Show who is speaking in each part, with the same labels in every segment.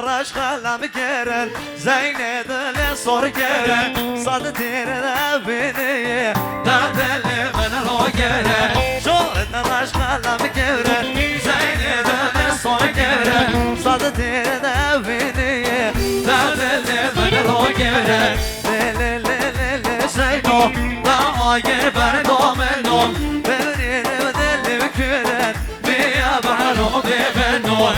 Speaker 1: راش خلم گرن زین دل سر گرن صد تیر نبینی در دل من رو گرن شد راش خلم گرن زین دل سر گرن صد تیر نبینی در دل من رو گرن زینو دا آگر برگامنو ببرین دل بکرن بیا برو ببنو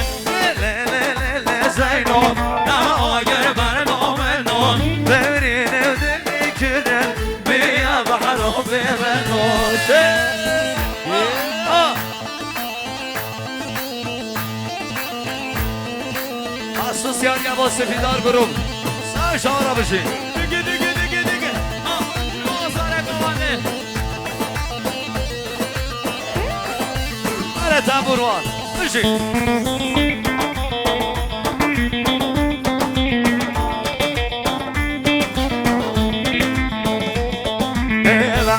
Speaker 1: زینو دا آگر برگامنو ببرین دل بکرن بیا برو ببنو اسوسیاسیون با سفیدار گروه سر شما را بشین تابوروان بشین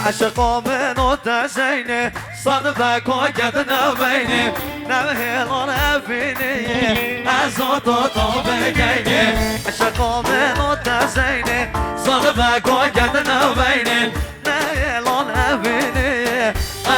Speaker 1: عشقا منو تزینه صد بکا گد نبینه نوهلان افینه از تو تا بگینه عشقا منو تزینه صد بکا گد نبینه نوهلان افینه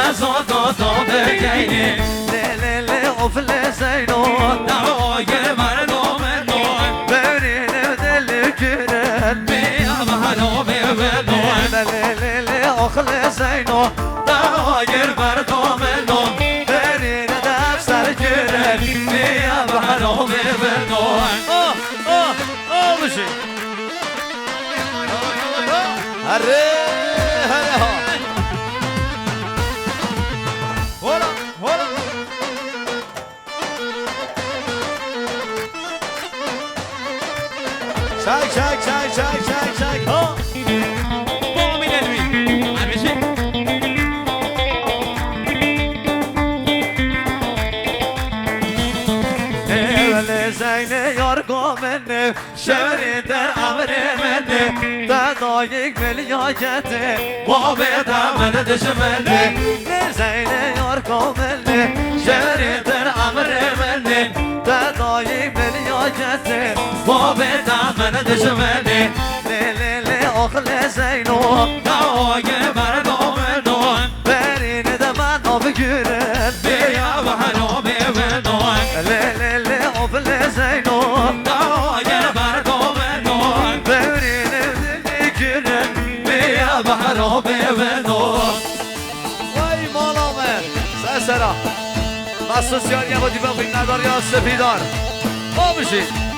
Speaker 1: از تو تا بگینه لیلی افل زینو نواگر مردم نوان برین دل کرن بیا محلو ببنوان لیلی افل زینو نواگر مردم نوان برین دفتر کرن بیا محلو ببنوان بشی هره هره ها چای ها بامین الوی همیشه اول زین یار گامنه شوری در امر منه دادایک ملیاکته بابه دامن دشمنه زین یار گامنه شوری در امر منه دادایک ملیاکته بابه دامن دشمنه لیلی اخل زینو داوگه برگامنون برین دمن آب گرن بیا بحنو بیونون لیلی اخل زینو داوگه برگامنون برین دلی گرن بیا بحنو بیونون وای مالامه سرسرا مخصوص یاری با دیبا فکر ندار یا سپیدار با بشید